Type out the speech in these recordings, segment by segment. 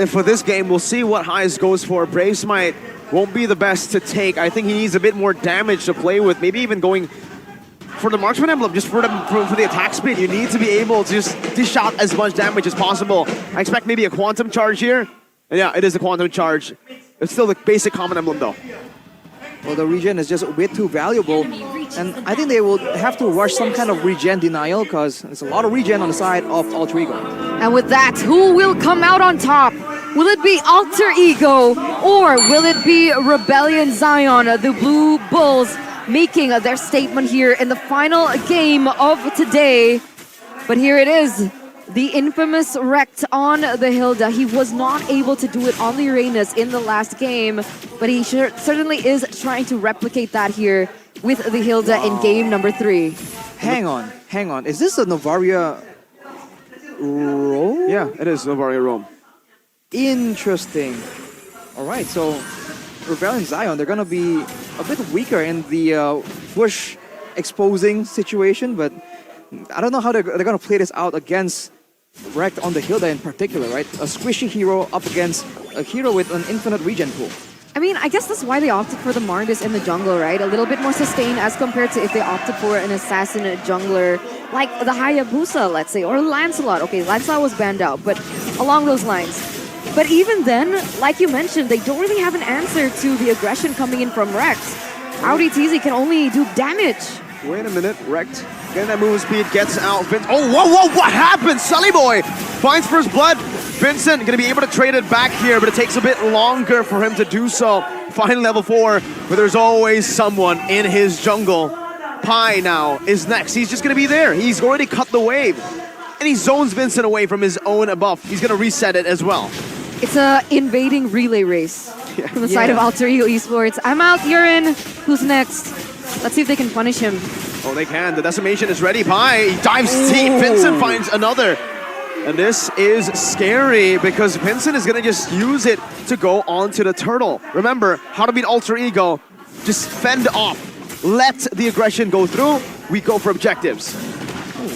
for this game, we'll see what Highs goes for. Brave Smite won't be the best to take. I think he needs a bit more damage to play with. Maybe even going for the Marksman Emblem, just for the attack speed. You need to be able to just dish out as much damage as possible. I expect maybe a Quantum Charge here. And yeah, it is a Quantum Charge. It's still the basic Common Emblem though. Well, the regen is just a bit too valuable. And I think they will have to rush some kind of regen denial because there's a lot of regen on the side of Alter Ego. And with that, who will come out on top? Will it be Alter Ego or will it be Rebellion Zion, the Blue Bulls, making their statement here in the final game of today? But here it is. The infamous Rekt on the Hilda. He was not able to do it on the Uranus in the last game, but he certainly is trying to replicate that here with the Hilda in game number 3. Hang on. Is this a Novaria Rome? Yeah, it is Novaria Rome. Interesting. All right, so Rebellion Zion, they're going to be a bit weaker in the push exposing situation, but I don't know how they're going to play this out against Rekt on the Hilda in particular, right? A squishy hero up against a hero with an infinite regen pool. I mean, I guess that's why they opted for the Margus in the jungle, right? A little bit more sustained as compared to if they opted for an assassin jungler like the Hayabusa, let's say, or Lancelot. Okay, Lancelot was banned out, but along those lines. But even then, like you mentioned, they don't really have an answer to the aggression coming in from Rekt. Audi TZ can only do damage. Wait a minute, Rekt getting that move speed, gets out. Oh, whoa, what happened? Sully Boy finds first blood. Vincent gonna be able to trade it back here, but it takes a bit longer for him to do so. Final level 4, but there's always someone in his jungle. Pi now is next. He's just gonna be there. He's already cut the wave. And he zones Vincent away from his own buff. He's gonna reset it as well. It's a invading relay race from the side of Alter Ego Esports. I'm out, you're in. Who's next? Let's see if they can punish him. Oh, they can. The decimation is ready. Pi dives deep. Vincent finds another. And this is scary because Vincent is going to just use it to go onto the turtle. Remember, how to beat Alter Ego. Just fend off. Let the aggression go through. We go for objectives.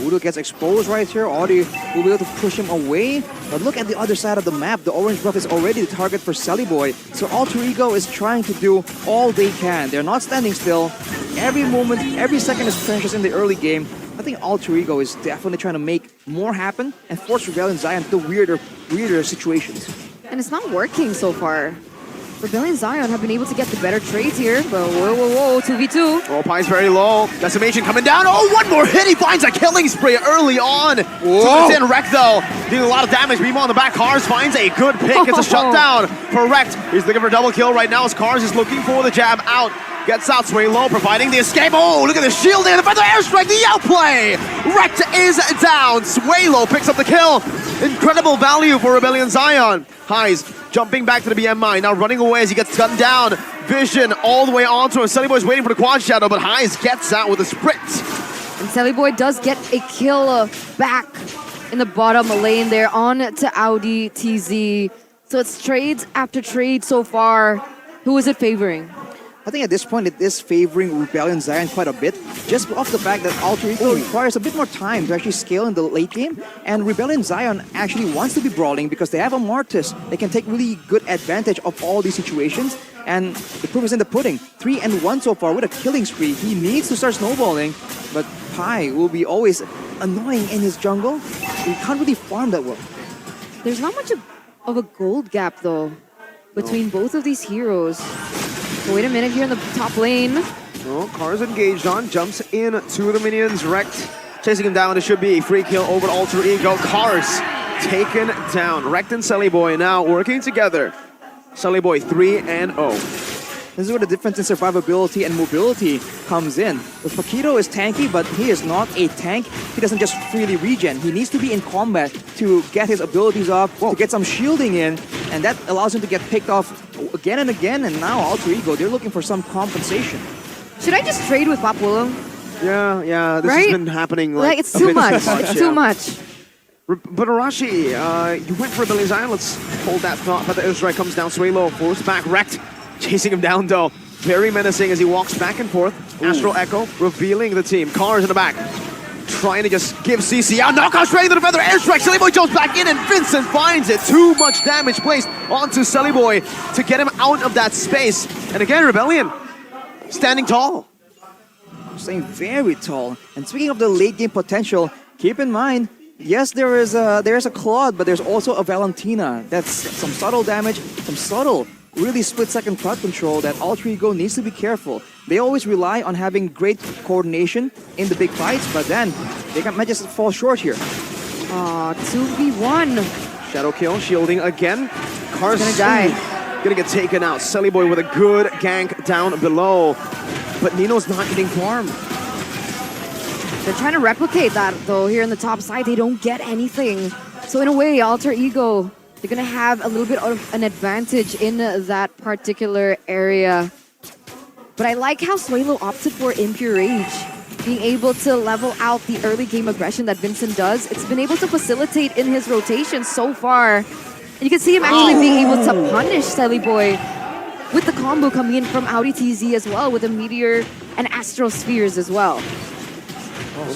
Udo gets exposed right here. Audi will be able to push him away. But look at the other side of the map. The orange buff is already the target for Sally Boy. So Alter Ego is trying to do all they can. They're not standing still. Every moment, every second is precious in the early game. I think Alter Ego is definitely trying to make more happen and force Rebellion Zion to weirder situations. And it's not working so far. Rebellion Zion have been able to get the better trades here, but whoa, 2v2. Oh, Pi's very low. Decimation coming down. Oh, one more hit. He finds a killing spree early on. Whoa. It's in Rekt, though. Doing a lot of damage. Meanwhile, on the back, Cars finds a good pick. It's a shutdown for Rekt. He's looking for a double kill right now as Cars is looking for the jab out. Gets out, Sway Low, providing the escape. Oh, look at the shield in. The feather airstrike, the outplay. Rekt is down. Sway Low picks up the kill. Incredible value for Rebellion Zion. Highs jumping back to the BM mine, now running away as he gets gunned down. Vision all the way onto him. Sunny Boy's waiting for the quad shadow, but Highs gets out with a sprint. And Sally Boy does get a kill back in the bottom lane there on to Audi TZ. So it's trades after trade so far. Who is it favoring? I think at this point it is favoring Rebellion Zion quite a bit, just off the fact that Alter Ego requires a bit more time to actually scale in the late game, and Rebellion Zion actually wants to be brawling because they have a Mortis. They can take really good advantage of all these situations, and the proof is in the pudding. 3-1 so far with a killing spree. He needs to start snowballing, but Pi will be always annoying in his jungle. He can't really farm that well. There's not much of a gold gap though between both of these heroes. Wait a minute here in the top lane. Oh, Cars engaged on, jumps in to the minions. Rekt chasing him down. It should be a free kill over to Alter Ego. Cars taken down. Rekt and Sully Boy now working together. Sully Boy 3-0. This is where the difference in survivability and mobility comes in. With Paquito is tanky, but he is not a tank. He doesn't just freely regen. He needs to be in combat to get his abilities off, to get some shielding in, and that allows him to get picked off again and again. And now Alter Ego, they're looking for some compensation. Should I just trade with Pop Willem? Yeah, this has been happening like it's too much. It's too much. But Arashi, you went for Rebellion Zion. Let's hold that thought. But the airstrike comes down. Sway Low, forced back. Rekt chasing him down though. Very menacing as he walks back and forth. Astral Echo revealing the team. Cars in the back. trying to just give CC out. Knockout straight into the feather airstrike. Sellyboy jumps back in and Vincent finds it. Too much damage placed onto Sellyboy to get him out of that space. And again, Rebellion standing tall. Staying very tall. And speaking of the late game potential, keep in mind, yes, there is a Claude, but there's also a Valentina. That's some subtle damage, some subtle, really split-second crowd control that Alter Ego needs to be careful. They always rely on having great coordination in the big fights, but then they might just fall short here. 2v1. Shadow kill, shielding again. Cars gonna die. Gonna get taken out. Sellyboy with a good gank down below. But Nino's not getting farmed. They're trying to replicate that though here in the top side. They don't get anything. So in a way, Alter Ego, they're gonna have a little bit of an advantage in that particular area. But I like how Suelo opted for Impure Rage. Being able to level out the early game aggression that Vincent does, it's been able to facilitate in his rotation so far. And you can see him actually being able to punish Sellyboy with the combo coming in from Audi TZ as well, with a Meteor and Astro Spheres as well.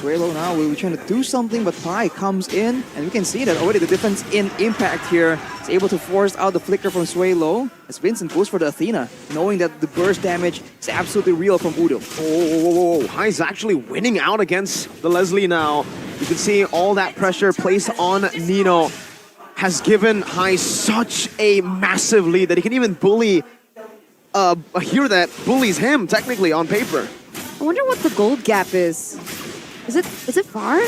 Suelo now will be trying to do something, but Pai comes in, and we can see that already the difference in impact here is able to force out the flicker from Suelo as Vincent goes for the Athena, knowing that the burst damage is absolutely real from Udo. Oh, Hai's actually winning out against the Leslie now. You can see all that pressure placed on Nino has given Hai such a massive lead that he can even bully a hero that bullies him, technically, on paper. I wonder what the gold gap is. Is it far?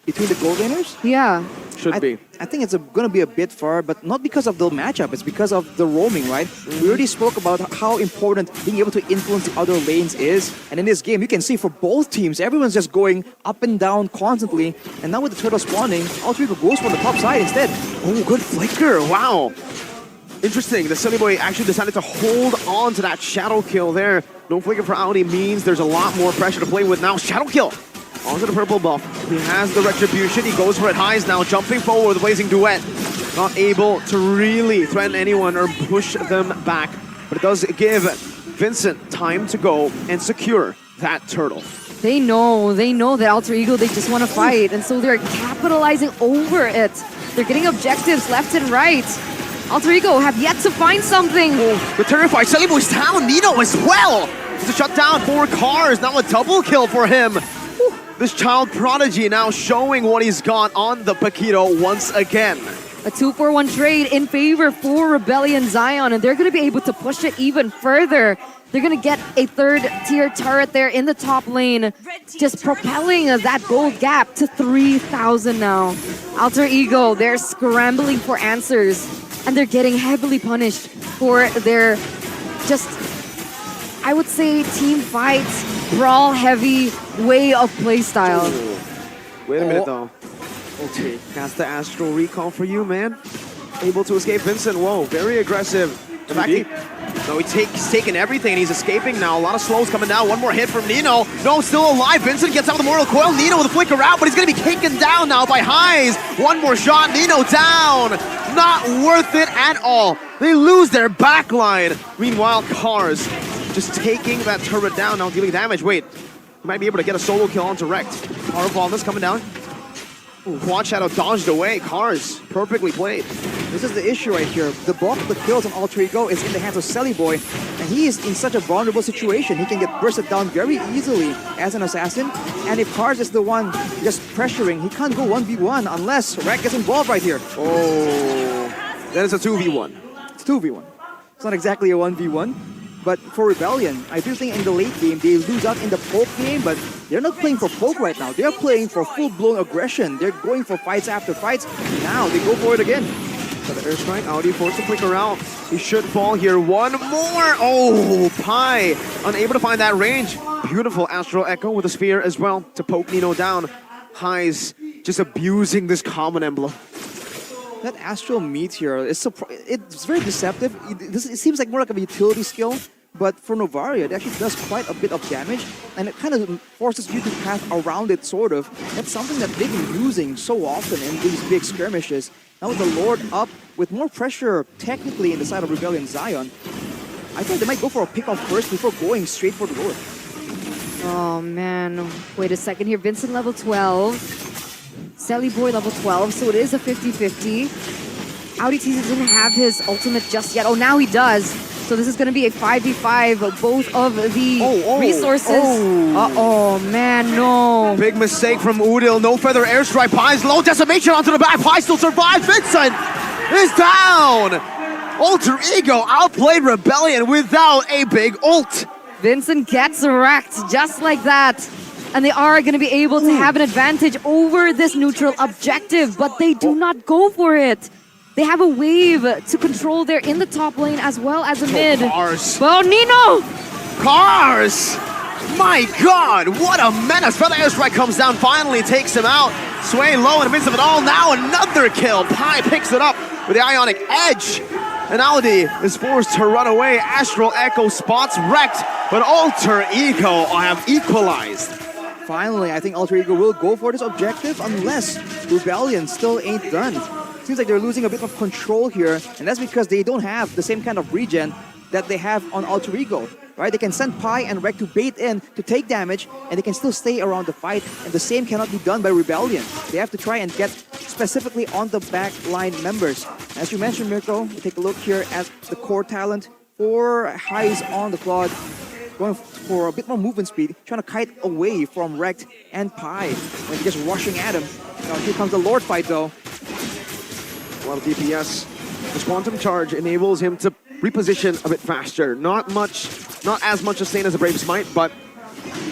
Between the gold laners? Yeah. Should be. I think it's going to be a bit far, but not because of the matchup. It's because of the roaming, right? We already spoke about how important being able to influence the other lanes is. And in this game, you can see for both teams, everyone's just going up and down constantly. And now with the turtle spawning, Alter Ego goes for the top side instead. Oh, good flicker. Wow. Interesting. The Sellyboy actually decided to hold on to that shadow kill there. No flicker for Audi means there's a lot more pressure to play with now. Shadow kill. Onto the purple buff. He has the retribution. He goes for it. Highs now jumping forward with the blazing duet. Not able to really threaten anyone or push them back. But it does give Vincent time to go and secure that turtle. They know that Alter Ego, they just want to fight. And so they're capitalizing over it. They're getting objectives left and right. Alter Ego have yet to find something. Oh, the terrified Sellyboy's down. Nino as well. It's a shutdown for Cars. Now a double kill for him. This child prodigy now showing what he's got on the Paquito once again. A 2-for-1 trade in favor for Rebellion Zion, and they're going to be able to push it even further. They're going to get a third-tier turret there in the top lane, just propelling that gold gap to 3,000 now. Alter Ego, they're scrambling for answers, and they're getting heavily punished for their just, I would say, team fights, brawl-heavy way of playstyle. Wait a minute, though. Okay, that's the Astral Recall for you, man. Able to escape Vincent. Whoa, very aggressive. In fact, he's taking everything, and he's escaping now. A lot of slows coming down. One more hit from Nino. No, still alive. Vincent gets out with the Mortal Coil. Nino with a flicker out, but he's going to be taken down now by Highs. One more shot. Nino down. Not worth it at all. They lose their backline. Meanwhile, Cars just taking that turret down, now dealing damage. Wait, he might be able to get a solo kill onto Rect. Powerfulness coming down. Ooh, Quad Shadow dodged away. Cars, perfectly played. This is the issue right here. The bulk of the kills on Alter Ego is in the hands of Sellyboy, and he is in such a vulnerable situation. He can get bursted down very easily as an assassin, and if Cars is the one just pressuring, he can't go 1v1 unless Rect gets involved right here. Oh, that is a 2v1. It's 2v1. It's not exactly a 1v1. But for Rebellion, I do think in the late game, they lose out in the poke game, but they're not playing for poke right now. They're playing for full-blown aggression. They're going for fights after fights. Now they go for it again. So the airstrike, Audi forced to flicker out. He should fall here. One more. Oh, Pai, unable to find that range. Beautiful Astral Echo with a sphere as well to poke Nino down. Highs just abusing this common emblem. That Astral Meteor, it's very deceptive. It seems like more like a utility skill, but for Novaria, it actually does quite a bit of damage, and it kind of forces you to path around it, sort of. That's something that they've been using so often in these big skirmishes. Now with the Lord up, with more pressure technically in the side of Rebellion Zion, I thought they might go for a pick-off first before going straight for the Lord. Oh man, wait a second here. Vincent level 12, Sally Boy level 12, so it is a 50-50. Audi Teaser didn't have his ultimate just yet. Oh, now he does. So this is going to be a 5v5, both of the resources. Uh-oh, man, no. Big mistake from Udil. No feather airstrike. Pie's low decimation onto the back. Pie still survives. Vincent is down. Alter Ego outplayed Rebellion without a big ult. Vincent gets wrecked just like that. And they are going to be able to have an advantage over this neutral objective, but they do not go for it. They have a wave to control there in the top lane as well as a mid. Cars. Well, Nino! Cars! My God, what a menace. Feather airstrike comes down, finally takes him out. Sway low in the midst of it all. Now another kill. Pi picks it up with the Ionic Edge. And Audi is forced to run away. Astral Echo spots wrecked, but Alter Ego have equalized. Finally, I think Alter Ego will go for this objective unless Rebellion still ain't done. Seems like they're losing a bit of control here, and that's because they don't have the same kind of regen that they have on Alter Ego. Right? They can send Pi and Rek to bait in to take damage, and they can still stay around the fight, and the same cannot be done by Rebellion. They have to try and get specifically on the back line members. As you mentioned, Mirko, we take a look here at the core talent. 4 highs on the Claude, going for a bit more movement speed, trying to kite away from Rekt and Pi when they're just rushing at him. Now here comes the Lord fight though. A lot of DPS. This Quantum Charge enables him to reposition a bit faster. Not as much sustain as a Brave Smite, but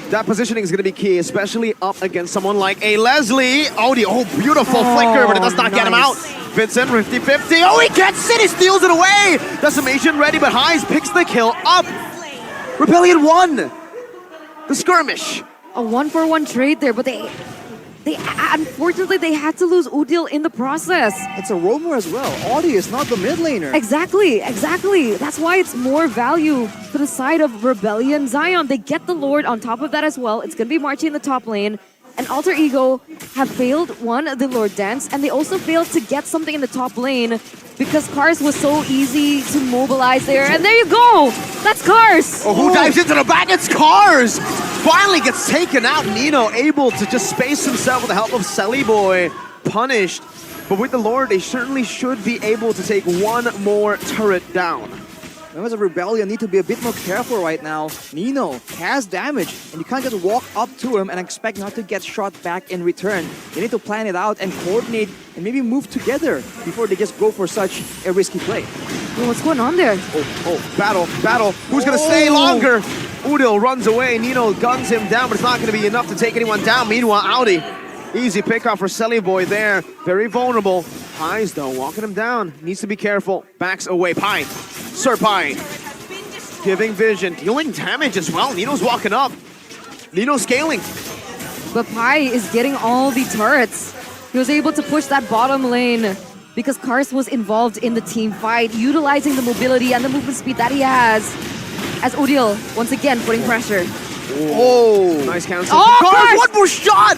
that positioning is going to be key, especially up against someone like a Leslie. Oh, beautiful flicker, but it does not get him out. Vincent, 50-50. Oh, he gets it! He steals it away! Decimation ready, but Highs picks the kill up. Rebellion won the skirmish. A 1-for-1 trade there, but they unfortunately they had to lose Udil in the process. It's a roamer as well. Audi is not the mid laner. Exactly. That's why it's more value for the side of Rebellion Zion. They get the Lord on top of that as well. It's going to be Marchi in the top lane. And Alter Ego have failed, the Lord Dance, and they also failed to get something in the top lane because Cars was so easy to mobilize there. And there you go! That's Cars! Oh, who dives into the back? It's Cars! Finally gets taken out. Nino able to just space himself with the help of Selly Boy. Punished. But with the Lord, they certainly should be able to take one more turret down. Members of Rebellion need to be a bit more careful right now. Nino has damage, and you can't just walk up to him and expect not to get shot back in return. They need to plan it out and coordinate and maybe move together before they just go for such a risky play. Well, what's going on there? Oh, battle. Who's gonna stay longer? Udil runs away. Nino guns him down, but it's not gonna be enough to take anyone down. Meanwhile, Audi, easy pickoff for Selly Boy there. Very vulnerable. Pies, though, walking him down. Needs to be careful. Backs away. Pie. Sir Pie. Giving vision. Dealing damage as well. Nino's walking up. Nino's scaling. But Pi is getting all the turrets. He was able to push that bottom lane because Kars was involved in the team fight, utilizing the mobility and the movement speed that he has. As Udil, once again, putting pressure. Oh, nice cancel. Oh, Cars, one more shot!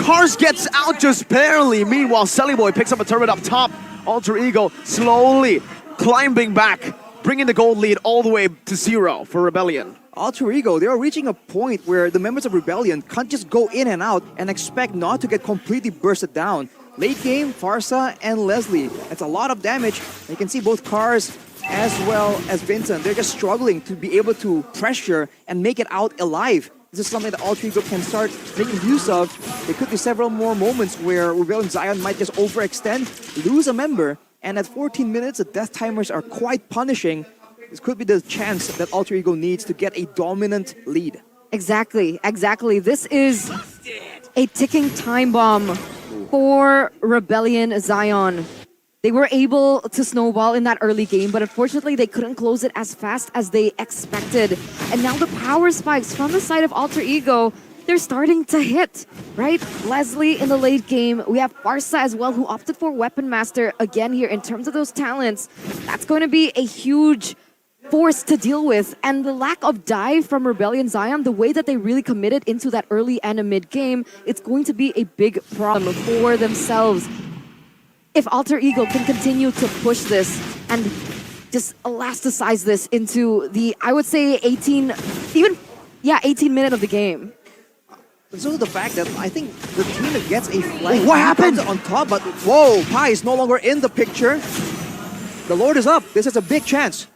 Cars gets out just barely. Meanwhile, Selly Boy picks up a turret up top. Alter Ego slowly climbing back, bringing the gold lead all the way to 0 for Rebellion. Alter Ego, they are reaching a point where the members of Rebellion can't just go in and out and expect not to get completely bursted down. Late game, Farsa and Leslie. That's a lot of damage. You can see both Cars as well as Vincent. They're just struggling to be able to pressure and make it out alive. This is something that Alter Ego can start making use of. There could be several more moments where Rebellion Zion might just overextend, lose a member, and at 14 minutes, the death timers are quite punishing. This could be the chance that Alter Ego needs to get a dominant lead. Exactly. This is a ticking time bomb for Rebellion Zion. They were able to snowball in that early game, but unfortunately they couldn't close it as fast as they expected. And now the power spikes from the side of Alter Ego, they're starting to hit, right? Leslie in the late game. We have Farsa as well, who opted for Weapon Master again here. In terms of those talents, that's going to be a huge force to deal with. And the lack of dive from Rebellion Zion, the way that they really committed into that early and a mid game, it's going to be a big problem for themselves. If Alter Ego can continue to push this and just elasticize this into the, I would say, 18, even Yeah, 18 minutes of the game. So the fact that I think the team that gets a flag What happened? on top, but whoa, Pi is no longer in the picture. The Lord is up. This is a big chance.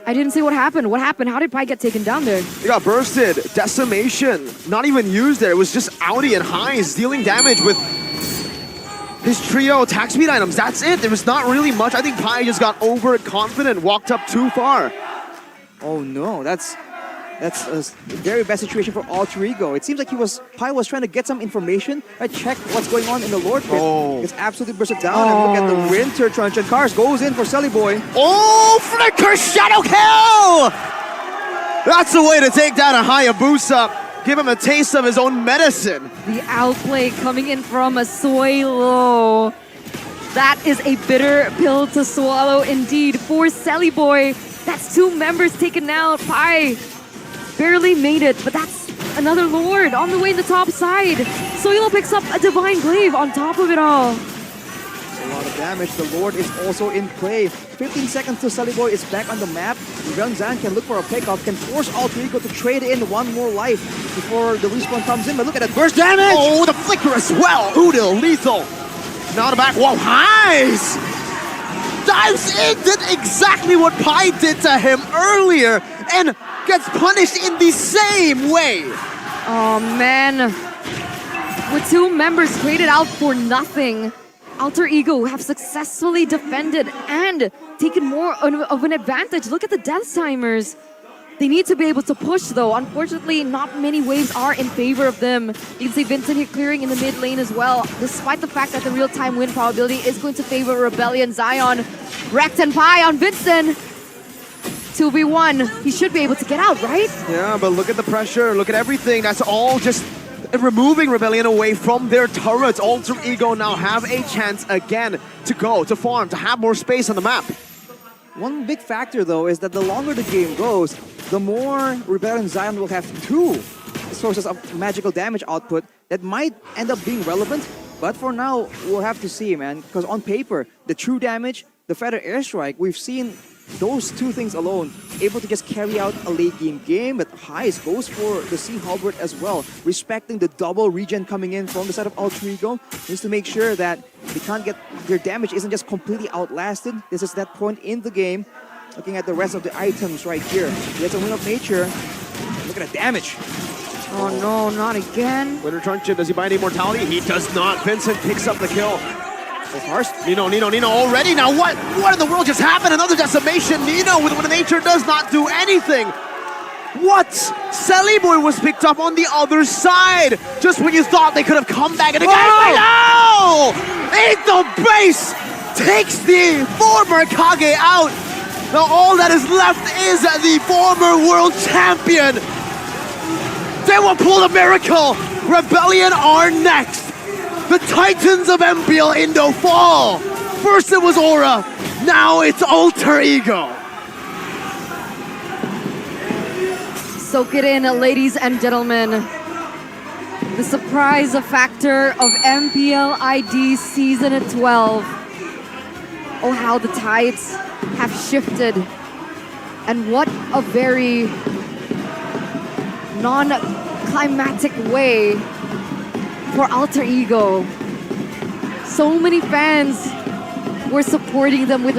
I didn't see what happened. What happened? How did Pi get taken down there? He got bursted. Decimation. Not even used there. It was just Audi and Highs dealing damage with his trio attack speed items. That's it. There was not really much. I think Pi just got overconfident, walked up too far. Oh no, that's a very bad situation for Alter Ego. It seems like Pi was trying to get some information, right? Check what's going on in the Lord pit. Oh. It's absolutely bursted down, and look at the Winter Truncheon. Cars goes in for Selly Boy. Oh, Flicker Shadow Kill! That's the way to take down a Hayabusa. Give him a taste of his own medicine. The outplay coming in from a Soilo. That is a bitter pill to swallow indeed for Selly Boy. That's 2 members taken out. Pi barely made it, but that's another Lord on the way in the top side. Soilo picks up a Divine Glaive on top of it all. A lot of damage. The Lord is also in play. 15 seconds till Selly Boy is back on the map. Rebellion Zion can look for a pickoff, can force Alter Ego to trade in one more life before the respawn comes in. But look at that burst damage! Oh, the flicker as well. Udil, lethal. Now the back. Whoa, Highs! Dives in, did exactly what Pi did to him earlier, and gets punished in the same way. Oh man. With 2 members traded out for nothing, Alter Ego have successfully defended and taken more of an advantage. Look at the death timers. They need to be able to push though. Unfortunately, not many waves are in favor of them. You can see Vincent here clearing in the mid lane as well, despite the fact that the real-time win probability is going to favor Rebellion Zion. Rect and Pi on Vincent. 2v1. He should be able to get out, right? Yeah, but look at the pressure, look at everything. That's all just removing Rebellion away from their turrets. Alter Ego now have a chance again to go, to farm, to have more space on the map. One big factor though is that the longer the game goes, the more Rebellion Zion will have 2 sources of magical damage output that might end up being relevant. But for now, we'll have to see, man. Because on paper, the true damage, the Feather Airstrike, we've seen those 2 things alone able to just carry out a late game game. But Highs goes for the Sea Halberd as well, respecting the double regen coming in from the side of Alter Ego. Needs to make sure that they can't get their damage isn't just completely outlasted. This is that point in the game. Looking at the rest of the items right here. He has a Wind of Nature. Look at the damage. Oh no, not again. Winter Truncheon, does he buy any immortality? He does not. Vincent picks up the kill. Oh, Harsh. Nino already. Now what in the world just happened? Another decimation. Nino with Wind of Nature does not do anything. What? Selly Boy was picked up on the other side. Just when you thought they could have come back and again. No! Ain't the base takes the former Kage out. Now all that is left is the former world champion. They will pull a miracle. Rebellion are next. The Titans of MPL Indo fall. First it was Aura, now it's Alter Ego. Soak it in, ladies and gentlemen. The surprise factor of MPL ID Season 12. Oh, how the tides have shifted. And what a very non-climatic way for Alter Ego. So many fans were supporting them with